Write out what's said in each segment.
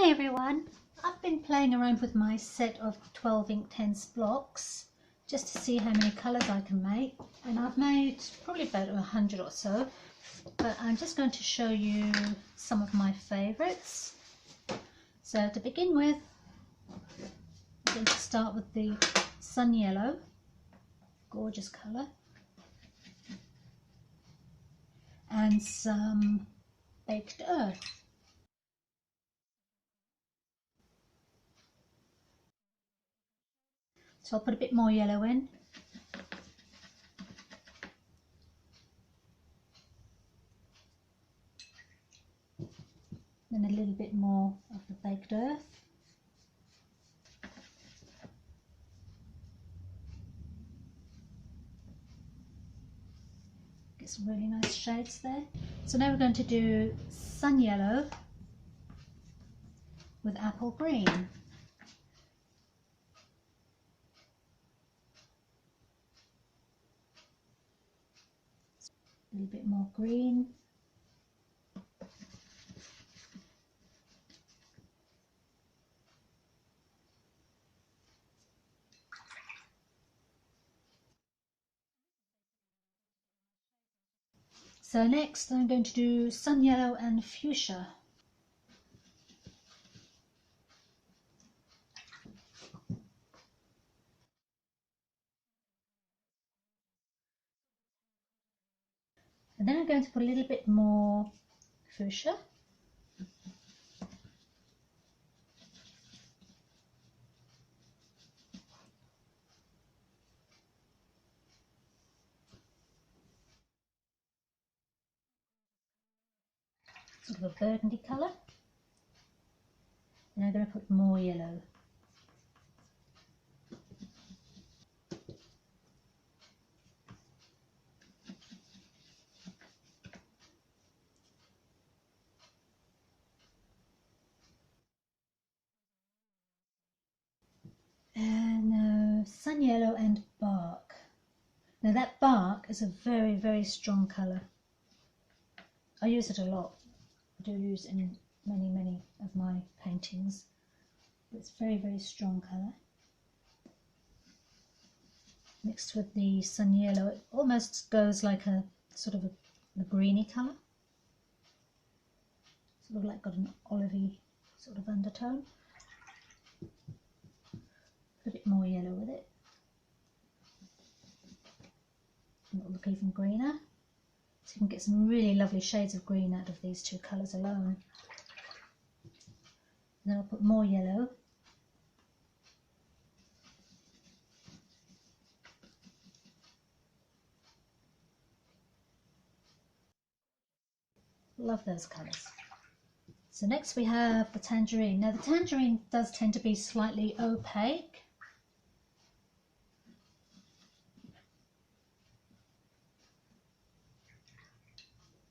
Hi everyone, I've been playing around with my set of 12 Inktense blocks just to see how many colours I can make, and I've made probably about 100 or so, but I'm just going to show you some of my favourites. So to begin with, I'm going to start with the Sun Yellow, gorgeous colour, and some Baked Earth. So I'll put a bit more yellow in. Then a little bit more of the Baked Earth. Get some really nice shades there. So now we're going to do Sun Yellow with Apple Green. A little bit more green. So next I'm going to do Sun Yellow and Fuchsia. And then I'm going to put a little bit more Fuchsia. Sort of a burgundy colour. And I'm going to put more yellow. And now Sun Yellow and Bark. Now that bark is a very, very strong colour. I use it a lot. I do use it in many, many of my paintings. It's very, very strong colour. Mixed with the Sun Yellow, it almost goes like a sort of a greeny colour. Sort of like got an olivey sort of undertone. Put a bit more yellow with it. And it'll look even greener. So you can get some really lovely shades of green out of these two colours alone. And then I'll put more yellow. Love those colours. So next we have the Tangerine. Now the Tangerine does tend to be slightly opaque.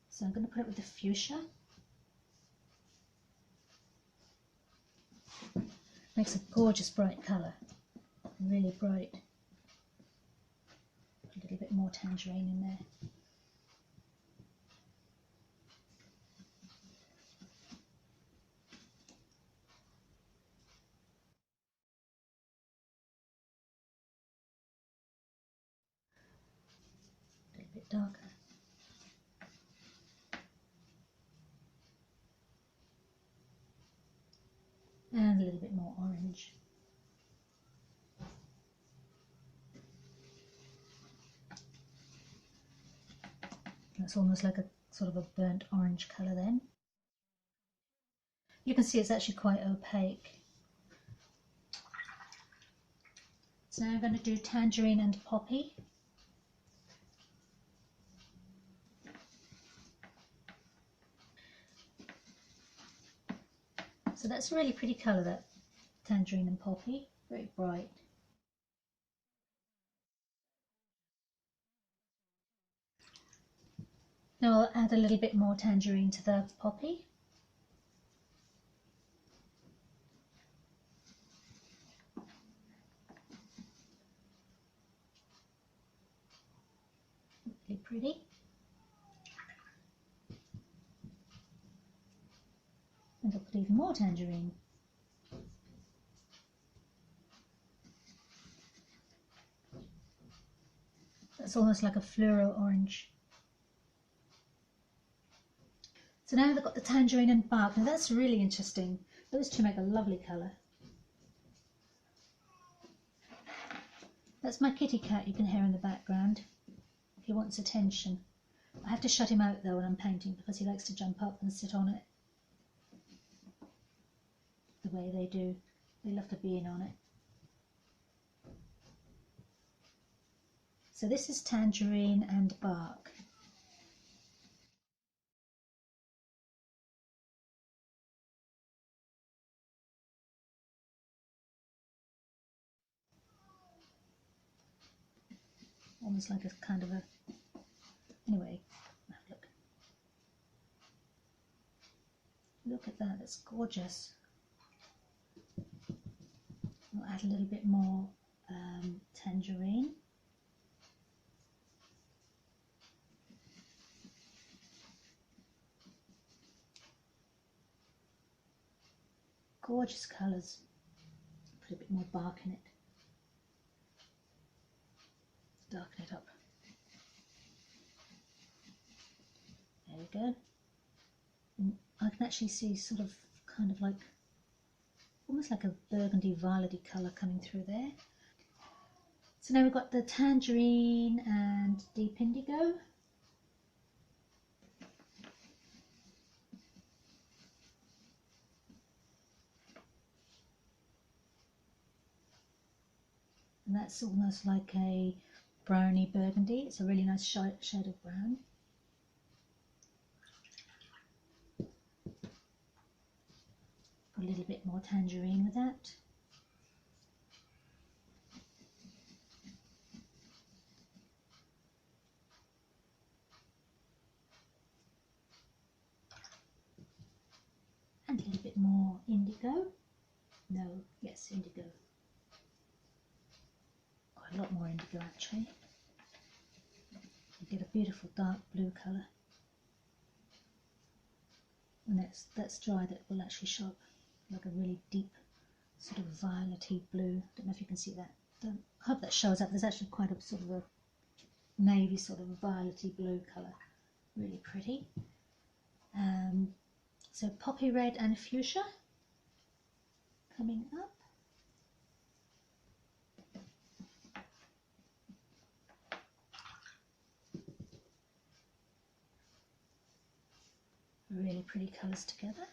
So I'm going to put it with the Fuchsia. Makes a gorgeous bright colour, really bright. Put a little bit more Tangerine in there. A little bit darker. And a little bit more orange. That's almost like a sort of a burnt orange colour then. You can see it's actually quite opaque. So now I'm going to do Tangerine and Poppy. So that's a really pretty colour, that Tangerine and Poppy, very bright. Now I'll add a little bit more Tangerine to the Poppy. Really pretty. And I'll put even more Tangerine. That's almost like a fluoro orange. So now they've got the tangerine and bark. Now that's really interesting. Those two make a lovely colour. That's my kitty cat you can hear in the background. He wants attention. I have to shut him out though when I'm painting because he likes to jump up and sit on it. The way they do. They love to be in on it. So this is tangerine and bark. Almost like a kind of a... Anyway, have a look. Look at that, that's gorgeous. I'll add a little bit more tangerine. Gorgeous colours. Put a bit more bark in it. Darken it up. There we go. And I can actually see sort of kind of like almost like a burgundy violety colour coming through there. So now we've got the tangerine and deep indigo. And that's almost like a browny burgundy. It's a really nice shade of brown. Put a little bit more tangerine with that. And a little bit more indigo. No, yes, indigo. Quite a lot more indigo actually. You get a beautiful dark blue colour. When that's dry, that will actually show up like a really deep sort of violety blue. Don't know if you can see that. I hope that shows up. There's actually quite a sort of a navy sort of violety blue colour. Really pretty. So poppy red and fuchsia coming up. Really pretty colours together.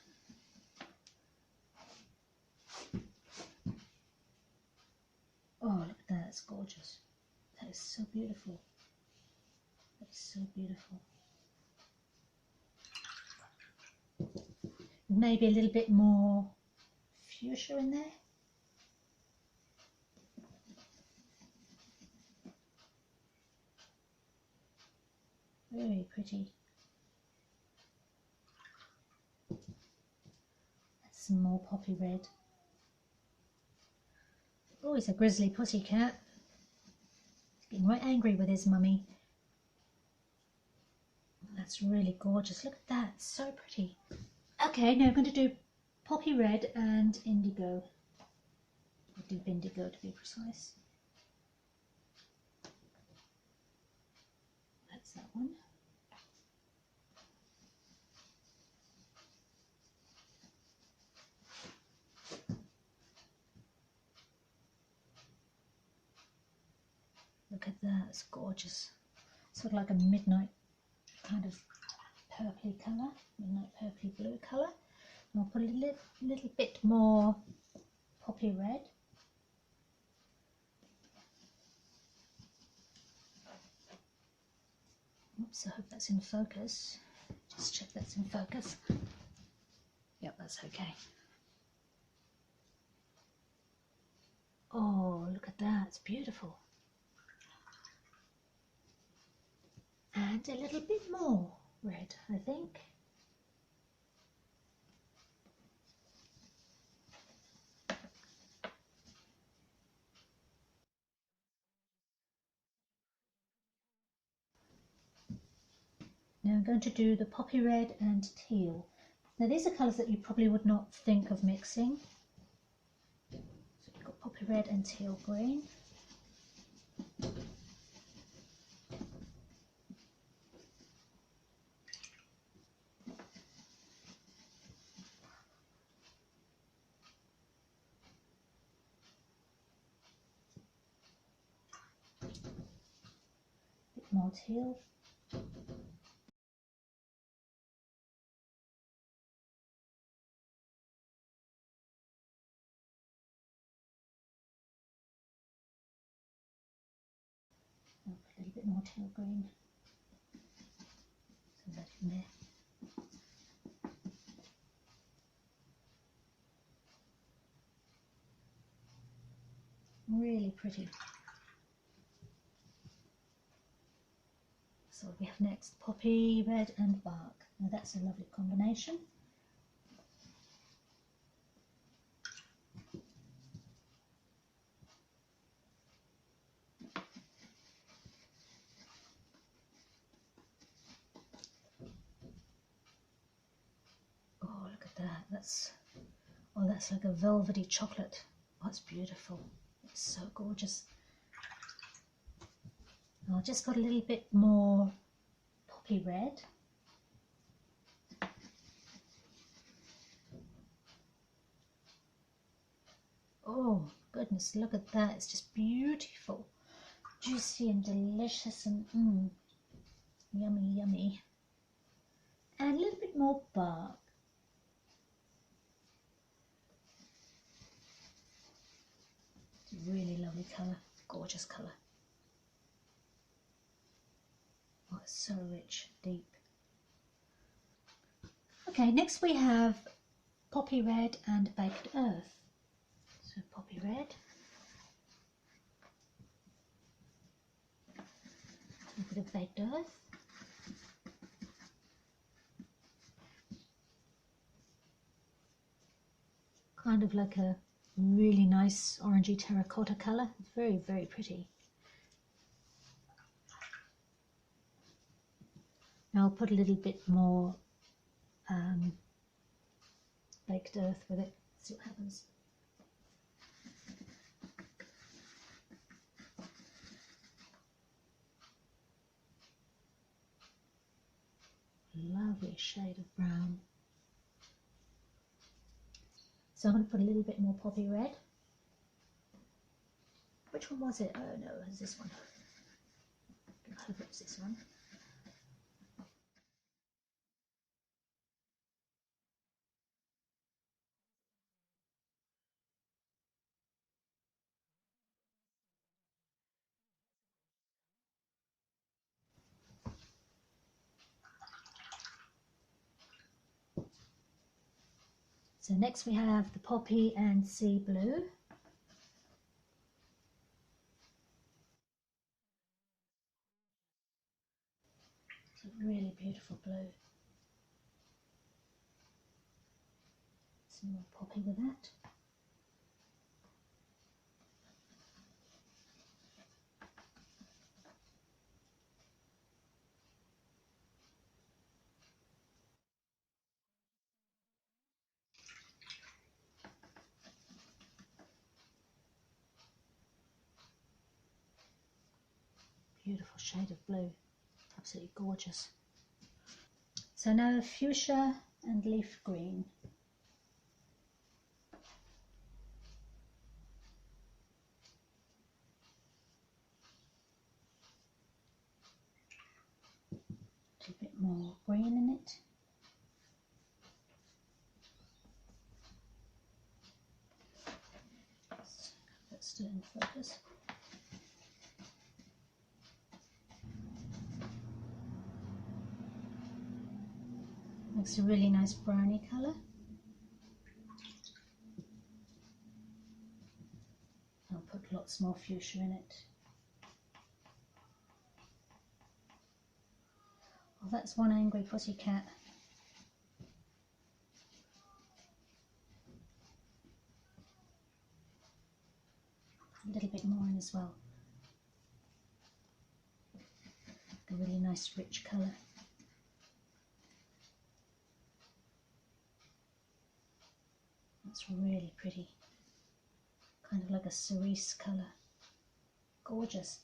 Oh, look at that, it's gorgeous. That is so beautiful. That is so beautiful. Maybe a little bit more fuchsia in there. Very pretty. Some more poppy red. Oh, he's a grizzly pussycat. He's getting right angry with his mummy. That's really gorgeous. Look at that, it's so pretty. Okay, now I'm going to do poppy red and indigo. Or deep indigo to be precise. That's that one. Look at that, it's gorgeous. Sort of like a midnight kind of purpley colour, midnight purpley blue colour. And I'll put a little bit more poppy red. Oops, I hope that's in focus. Just check that's in focus. Yep, that's okay. Oh, look at that, it's beautiful. And a little bit more red, I think. Now I'm going to do the poppy red and teal. Now these are colours that you probably would not think of mixing. So we've got poppy red and teal green. more teal. I'll put a little bit more teal green. So that in there. Really pretty. So we have next poppy red and bark. Now that's a lovely combination. Oh, look at that. That's like a velvety chocolate. Oh, it's beautiful. It's so gorgeous. I'll just put a little bit more poppy red. Oh goodness, look at that. It's just beautiful. Juicy and delicious and yummy, yummy. And a little bit more bark. It's a really lovely colour, gorgeous colour. Oh, it's so rich, deep. Okay, next we have poppy red and baked earth. So poppy red. A bit of baked earth. Kind of like a really nice orangey terracotta colour. It's very, very pretty. Now I'll put a little bit more baked earth with it. See what happens. Lovely shade of brown. So I'm going to put a little bit more poppy red. Which one was it? Oh no, it was this one. I hope it was this one. So next we have the poppy and sea blue. It's a really beautiful blue. Some more poppy with that. Beautiful shade of blue. Absolutely gorgeous. So now fuchsia and leaf green. A bit more green in it. Let's do it in focus. Makes a really nice browny colour. I'll put lots more fuchsia in it. Oh, that's one angry pussycat. A little bit more in as well. A really nice rich colour. That's really pretty. Kind of like a cerise colour. Gorgeous.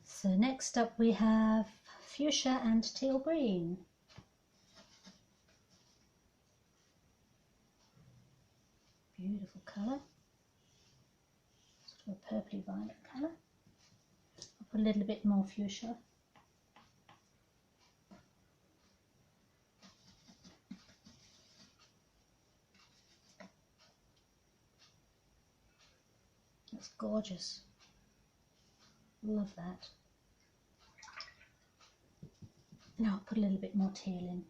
So next up we have fuchsia and teal green. Beautiful colour. sort of purpley violet colour. I'll put a little bit more fuchsia. That's gorgeous. Love that. Now I'll put a little bit more teal in.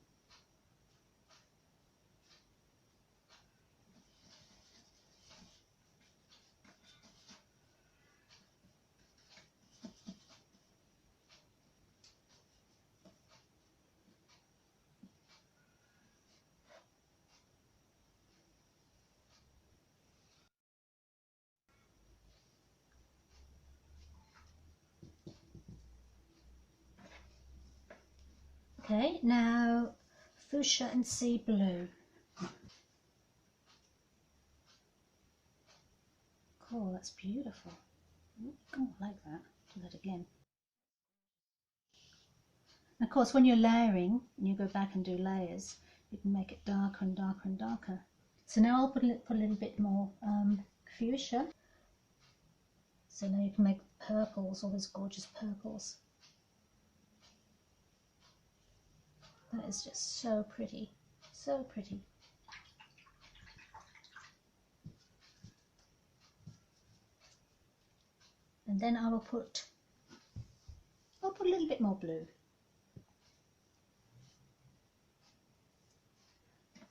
Okay, now fuchsia and sea blue. Cool, that's beautiful. Oh, I like that. Do that again. And of course, when you're layering, and you go back and do layers, you can make it darker and darker and darker. So now I'll put a little bit more fuchsia. So now you can make purples, all those gorgeous purples. That is just so pretty, so pretty. And then I'll put a little bit more blue.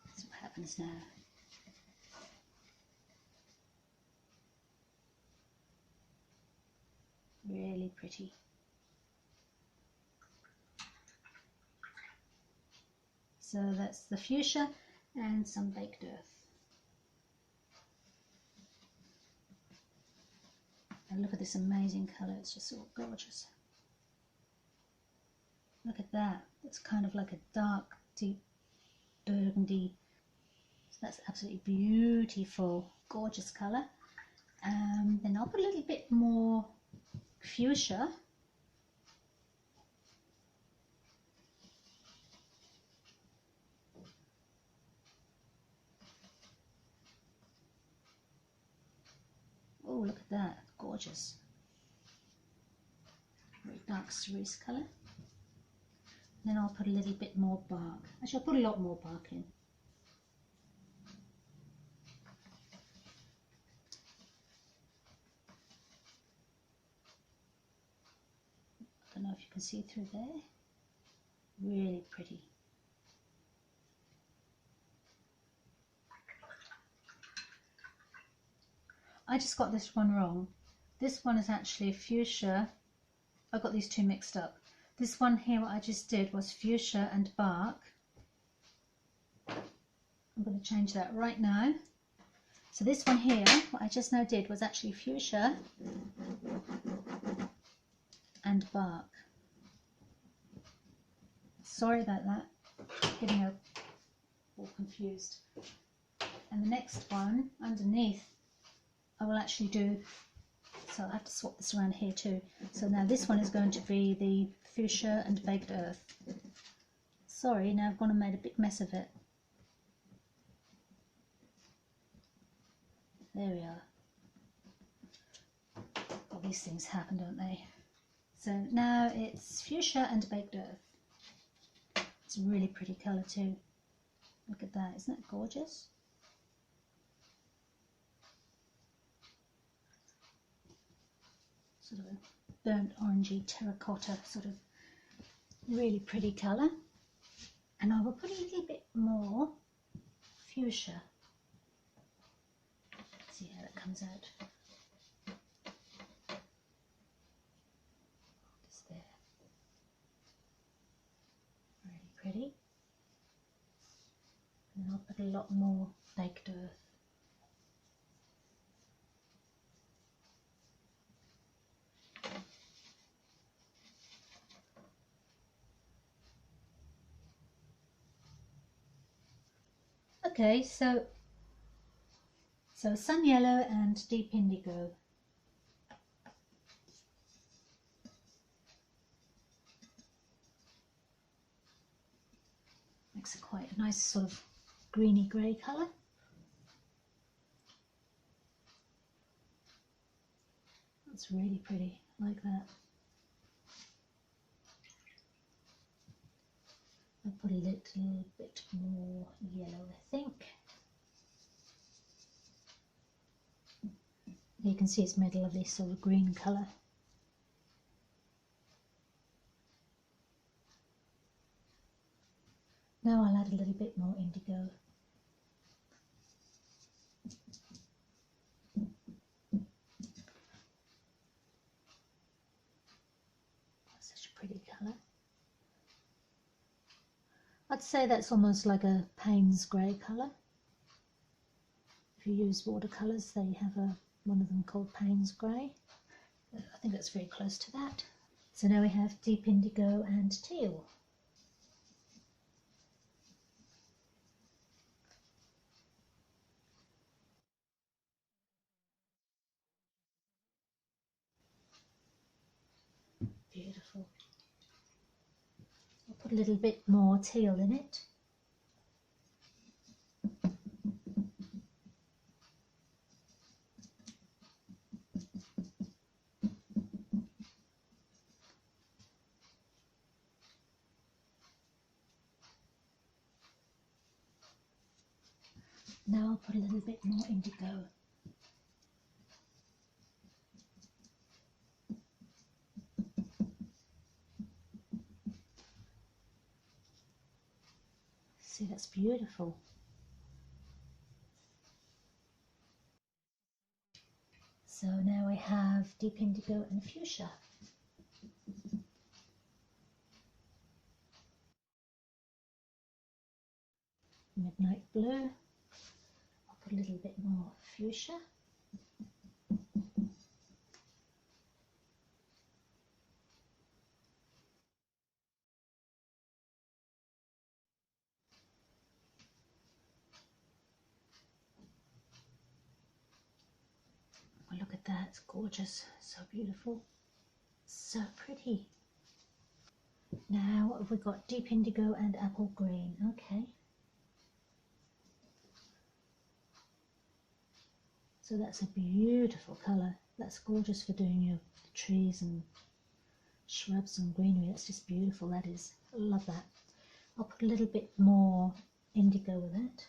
That's what happens now. Really pretty. So that's the fuchsia and some baked earth. And look at this amazing colour, it's just so gorgeous. Look at that, it's kind of like a dark, deep burgundy. So that's absolutely beautiful, gorgeous colour. Then I'll put a little bit more fuchsia. Oh, look at that, gorgeous. Very dark cerise colour. Then I'll put a little bit more bark. Actually, I'll put a lot more bark in. I don't know if you can see through there. Really pretty. I just got this one wrong. This one is actually fuchsia. I got these two mixed up. This one here, what I just did was fuchsia and bark. I'm going to change that right now. So this one here, what I just now did was actually fuchsia and bark. Sorry about that, getting all confused. And the next one underneath, I will actually do, so I'll have to swap this around here too. So now this one is going to be the fuchsia and baked earth. Sorry, now I've gone and made a big mess of it. There we are. All these things happen, don't they? So now it's fuchsia and baked earth. It's a really pretty colour too. Look at that, isn't that gorgeous? Sort of a burnt orangey terracotta, sort of really pretty colour. And I will put a little bit more fuchsia. Let's see how that comes out. Just there. Really pretty. And I'll put a lot more baked earth. Okay, so sun yellow and deep indigo. Makes it quite a nice sort of greeny grey colour. That's really pretty, like that. I'll put a little bit more yellow, I think. You can see it's made a lovely sort of green colour. Now I'll add a little bit more indigo. Such a pretty colour. I'd say that's almost like a Payne's grey colour. If you use watercolours, they have one of them called Payne's grey. I think that's very close to that. So now we have deep indigo and teal. Beautiful. I'll put a little bit more teal in it. Now I'll put a little bit more indigo. See, that's beautiful. So now we have deep indigo and fuchsia. Midnight blue. I'll put a little bit more fuchsia. Oh, look at that, it's gorgeous, so beautiful, so pretty. Now what have we got? Deep indigo and apple green. Okay. So that's a beautiful colour. That's gorgeous for doing your trees and shrubs and greenery. That's just beautiful, that is. I love that. I'll put a little bit more indigo with it.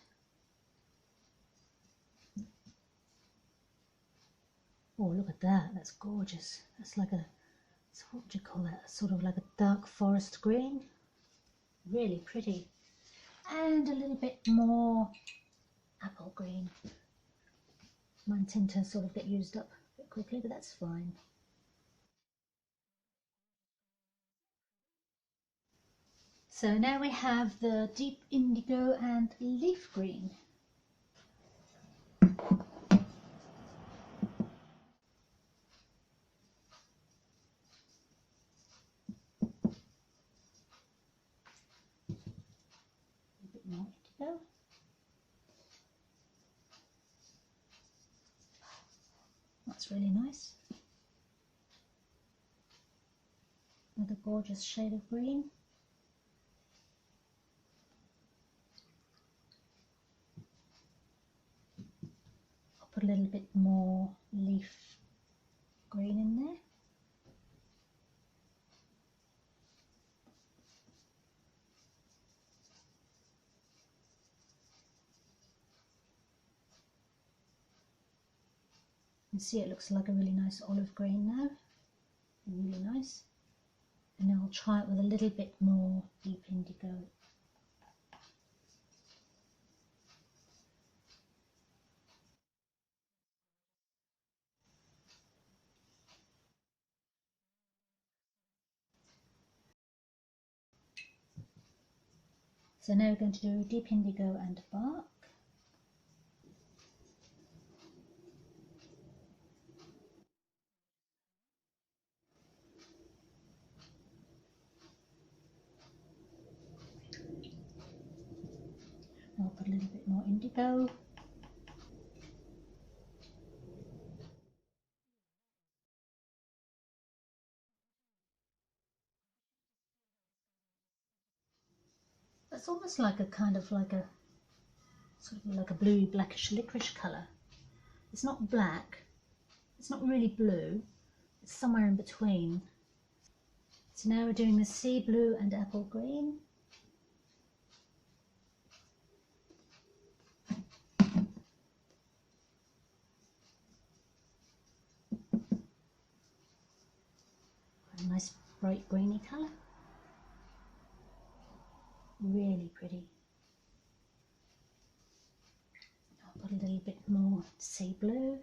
Oh, look at that. That's gorgeous. That's like a, so what do you call that? Sort of like a dark forest green. Really pretty. And a little bit more apple green. Mine tend to sort of get used up a bit quickly, but that's fine. So now we have the deep indigo and leaf green. A bit more indigo. That's really nice. Another gorgeous shade of green. I'll put a little bit more leaf green in there. You can see it looks like a really nice olive green now. Really nice. And now I'll try it with a little bit more deep indigo. So now we're going to do deep indigo and bark. I'll put a little bit more indigo. It's almost like a kind of like a sort of like a bluey blackish licorice colour. It's not black, it's not really blue, It's somewhere in between. So now we're doing the sea blue and apple green. A nice bright greeny colour. Really pretty. I'll put a little bit more sea blue.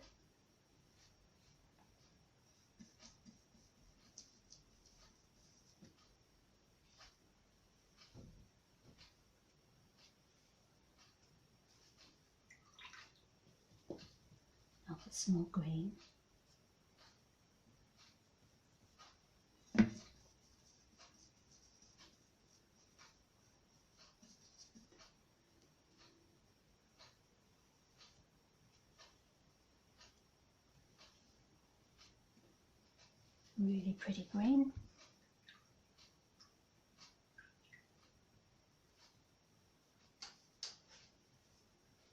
I'll put some more green. Really pretty green.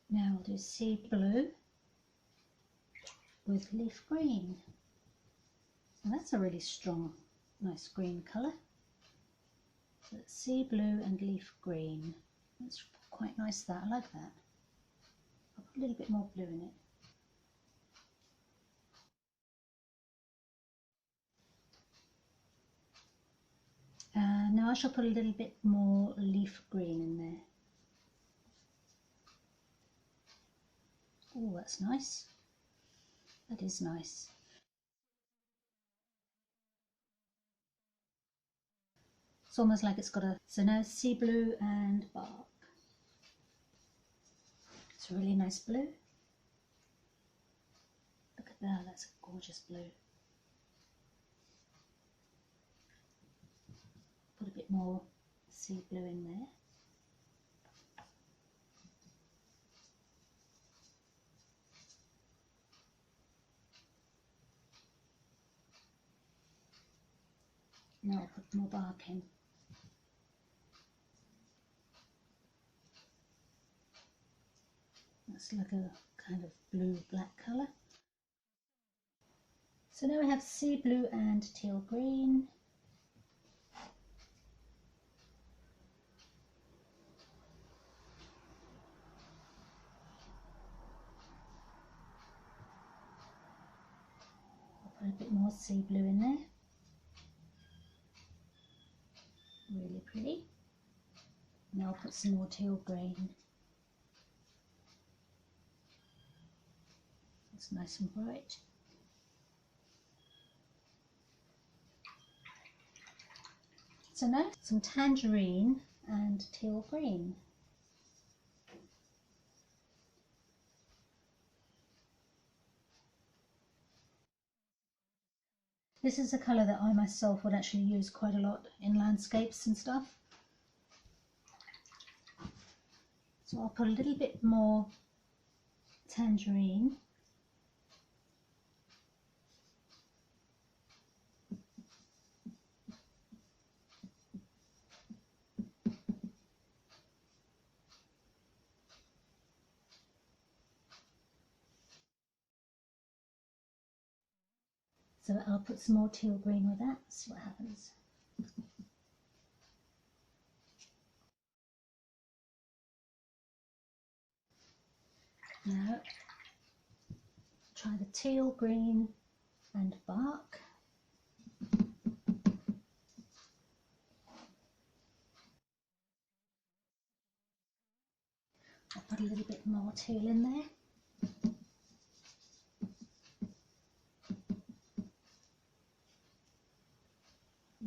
Now I'll do sea blue with leaf green. And that's a really strong, nice green colour. So it's sea blue and leaf green. That's quite nice, that. I like that. I'll put a little bit more blue in it. Now I shall put a little bit more leaf green in there. Oh, that's nice. That is nice. It's almost like it's got a, so now sea blue and bark. It's a really nice blue. Look at that, that's a gorgeous blue. Put a bit more sea blue in there. Now I'll put more bark in. That's like a kind of blue-black colour. So now we have sea blue and teal green. I'll put a bit more sea blue in there. Really pretty. Now I'll put some more teal green. It's nice and bright. So now some tangerine and teal green. This is a colour that I myself would actually use quite a lot in landscapes and stuff. So I'll put a little bit more tangerine. So I'll put some more teal green with that, see what happens. Now, try the teal green and bark. I'll put a little bit more teal in there.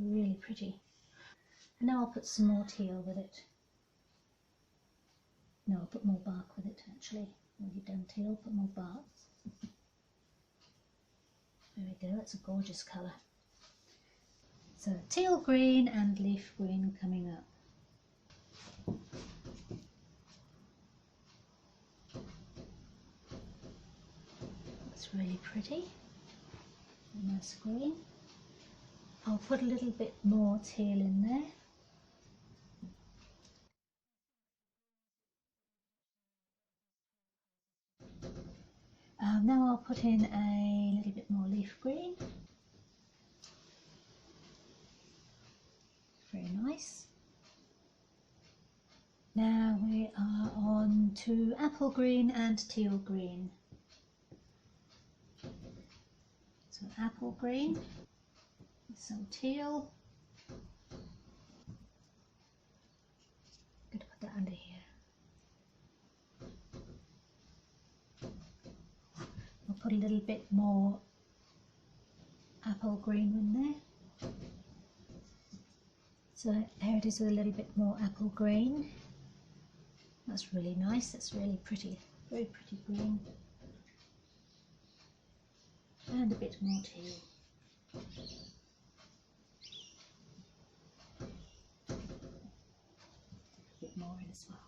Really pretty. And now I'll put some more teal with it. No, I'll put more bark with it actually. Already done teal, put more bark. There we go, it's a gorgeous colour. So teal green and leaf green coming up. It's really pretty. Nice green. I'll put a little bit more teal in there. Now I'll put in a little bit more leaf green. very nice. Now we are on to apple green and teal green. So apple green, some teal. I'm going to put that under here. I'll put a little bit more apple green in there. So there it is with a little bit more apple green. That's really nice, that's really pretty, very pretty green. And a bit more teal. A bit more in as well.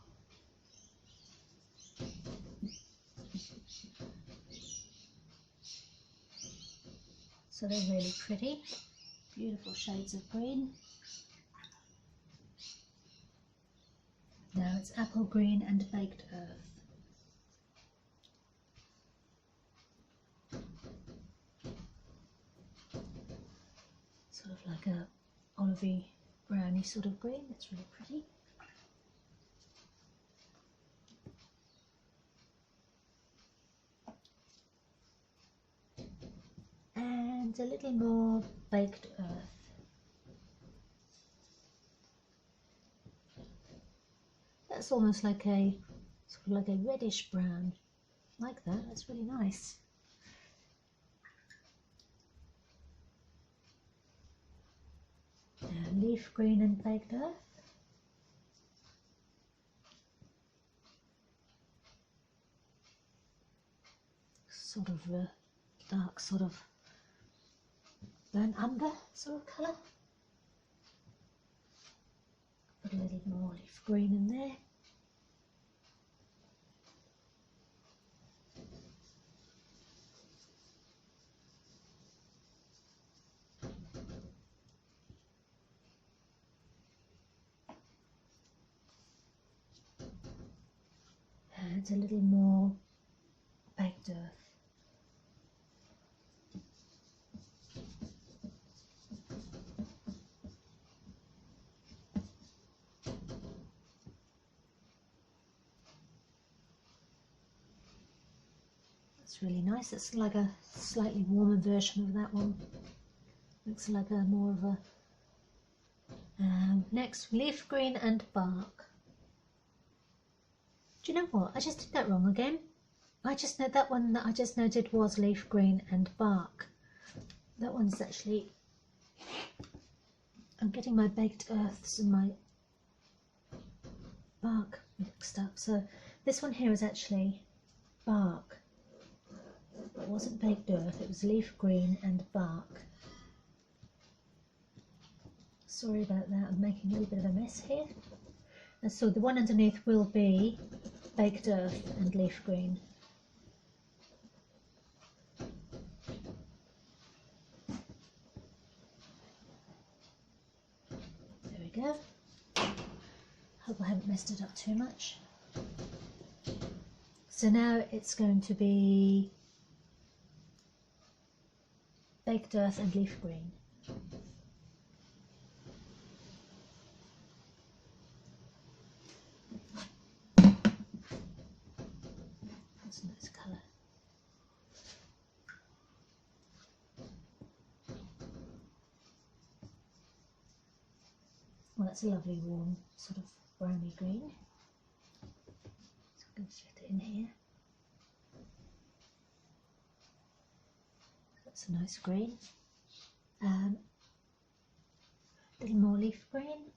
So they're really pretty, beautiful shades of green. Now it's apple green and baked earth. Sort of like a olivey browny sort of green, that's really pretty. And a little more baked earth. That's almost like a sort of like a reddish brown, like that. That's really nice. Leaf green and baked earth. Sort of a dark sort of burnt umber sort of colour. Put a little more leaf green in there. And a little more baked earth. That's really nice. It's like a slightly warmer version of that one. Looks like a more of a next, leaf green and bark. Do you know what? I just did that wrong again. I just know that one that I just noted was leaf green and bark. That one's actually, I'm getting my baked earths and my bark mixed up. So this one here is actually bark. It wasn't baked earth, it was leaf green and bark. Sorry about that, I'm making a little bit of a mess here. And so the one underneath will be baked earth and leaf green. There we go. Hope I haven't messed it up too much. So now it's going to be baked earth and leaf green. That's a nice colour. Well, that's a lovely warm sort of browny green. So I'm going to fit it in here. That's a nice green. A little more leaf green.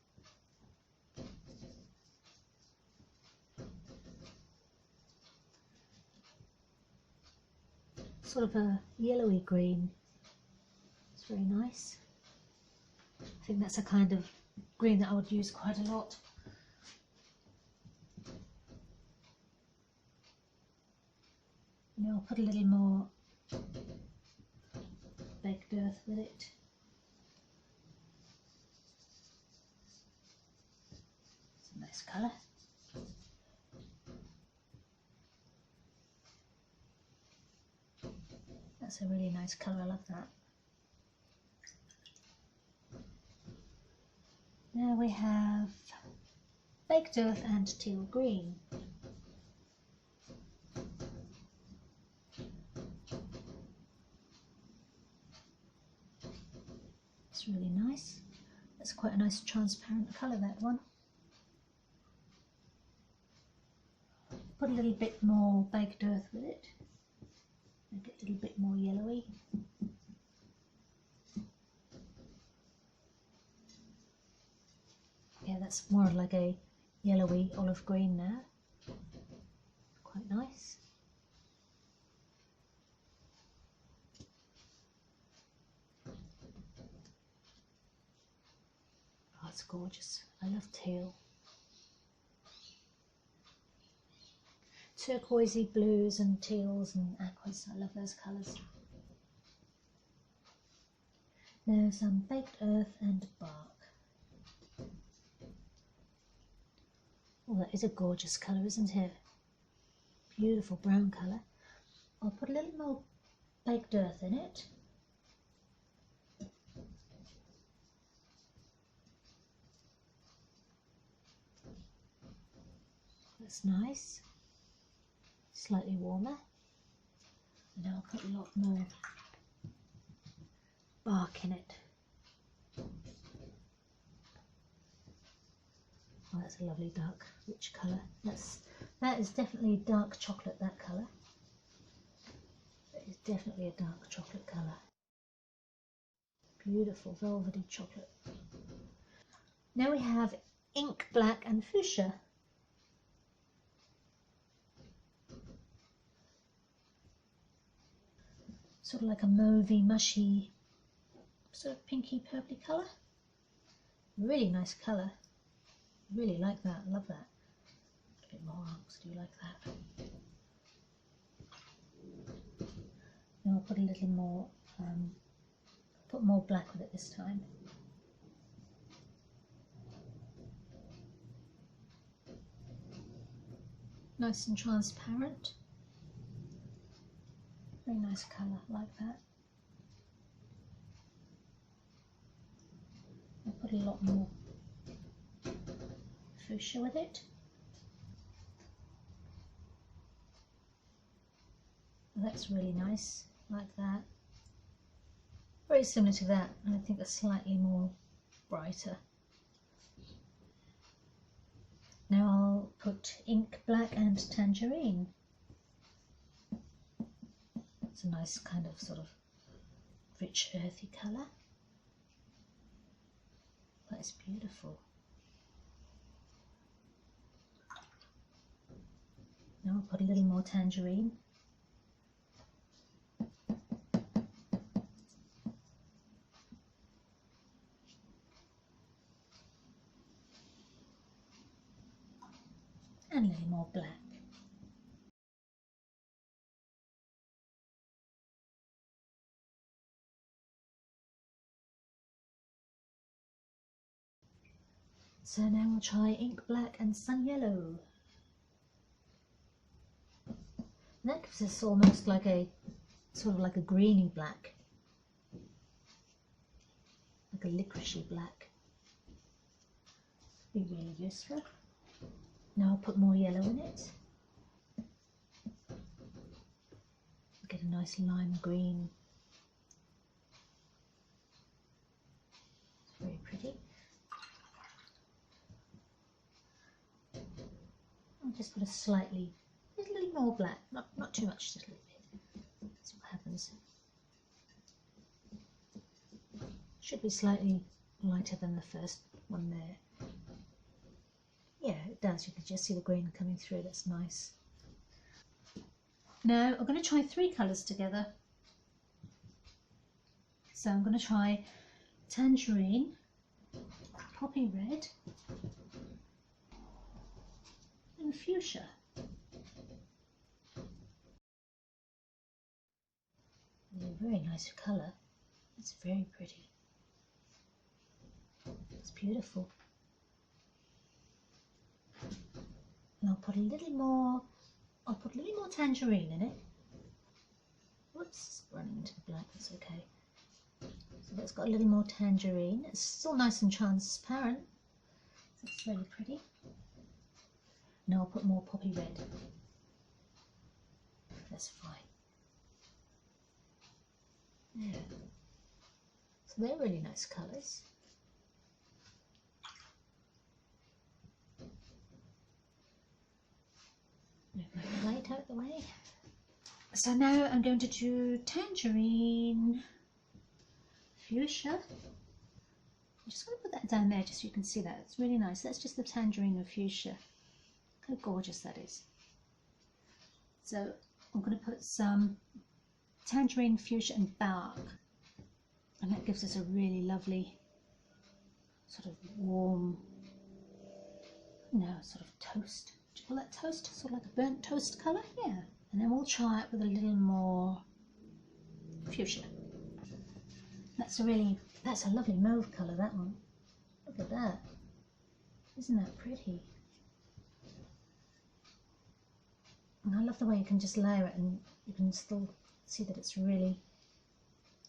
Sort of a yellowy green. It's very nice. I think that's a kind of green that I would use quite a lot. And I'll put a little more baked earth with it. It's a nice colour. That's a really nice colour, I love that. Now we have baked earth and teal green. It's really nice. That's quite a nice transparent colour, that one. Put a little bit more baked earth with it. Make it a little bit more yellowy. Yeah, that's more like a yellowy olive green now. Quite nice. Oh, it's gorgeous. I love teal. Turquoisey blues and teals and aquas. I love those colours. Now some baked earth and bark. Oh, that is a gorgeous colour, isn't it? Beautiful brown colour. I'll put a little more baked earth in it. That's nice. Slightly warmer. And I'll put a lot more bark in it. Oh, that's a lovely dark, rich colour. That is definitely dark chocolate, that colour. That is definitely a dark chocolate colour. Beautiful velvety chocolate. Now we have ink black and fuchsia. Sort of like a mauvey, mushy, sort of pinky purpley colour. Really nice colour. Really like that, love that. A bit more, do you like that? Now I'll put a little more, put more black with it this time. Nice and transparent. Very nice colour, like that. I'll put a lot more fuchsia with it. That's really nice, like that. Very similar to that, and I think a slightly more brighter. Now I'll put ink black and tangerine. It's a nice kind of sort of rich earthy colour. That is beautiful. Now I'll put a little more tangerine. And a little more black. So now we'll try ink black and sun yellow. And that gives us almost like a sort of like a greeny black, like a licoricey black. Be really useful. Now I'll put more yellow in it. Get a nice lime green. It's very pretty. I'll just put a little more black, not too much, just a little bit. See what happens. Should be slightly lighter than the first one there. Yeah, it does. You can just see the green coming through. That's nice. Now I'm going to try 3 colours together. So I'm going to try tangerine, poppy red, and fuchsia. A very nice colour. It's very pretty. It's beautiful. And I'll put a little more tangerine in it. Whoops, running into the black, that's okay. So that's got a little more tangerine. It's still nice and transparent. It's really pretty. Now I'll put more poppy red. That's fine. Yeah. So they're really nice colours. Move my plate out of the way. So now I'm going to do Tangerine Fuchsia. I'm just going to put that down there just so you can see that. It's really nice. That's just the Tangerine Fuchsia. Look how gorgeous that is. So I'm going to put some Tangerine Fuchsia and bark. And that gives us a really lovely sort of warm, sort of toast. Do you call that toast? Sort of like a burnt toast colour? Yeah. And then we'll try it with a little more fuchsia. That's a lovely mauve colour, that one. Look at that. Isn't that pretty? And I love the way you can just layer it and you can still see that it's really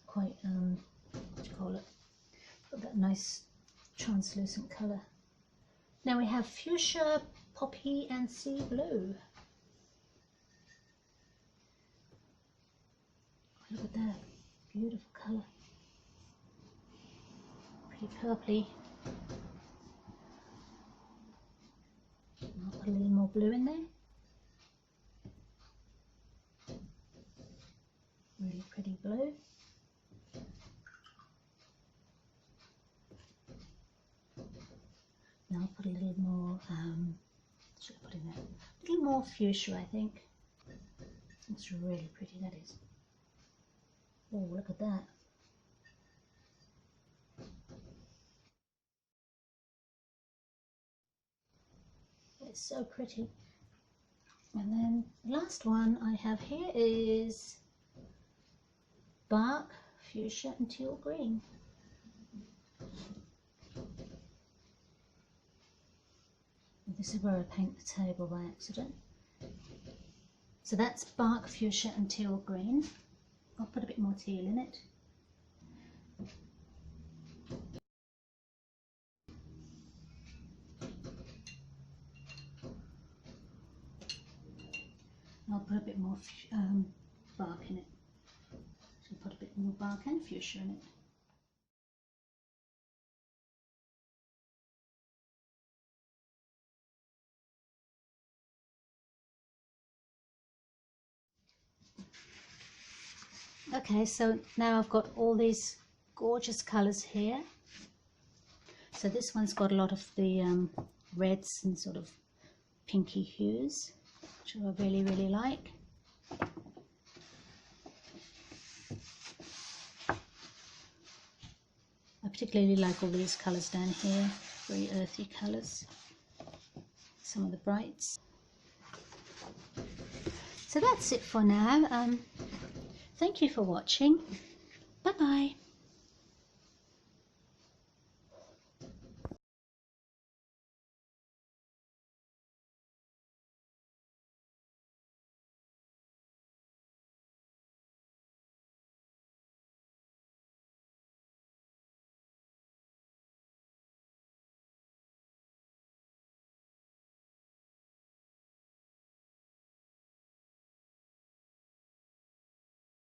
quite, what do you call it? Got that nice translucent colour. Now we have fuchsia, poppy and sea blue. Look at that, beautiful colour. Pretty purpley. I'll put a little more blue in there. Really pretty blue. Now I'll put a little more, should I put in there? A little more fuchsia, I think. It's really pretty, that is. Oh, look at that. It's so pretty. And then the last one I have here is bark, fuchsia and teal green. This is where I paint the table by accident. So that's bark, fuchsia and teal green. I'll put a bit more teal in it. I'll put a bit more bark in it. So I'll put a bit more bark and fuchsia in it. Okay, so now I've got all these gorgeous colours here. So this one's got a lot of the reds and sort of pinky hues, which I really, really like. I particularly like all these colours down here, very earthy colours, some of the brights. So that's it for now. Thank you for watching. Bye bye.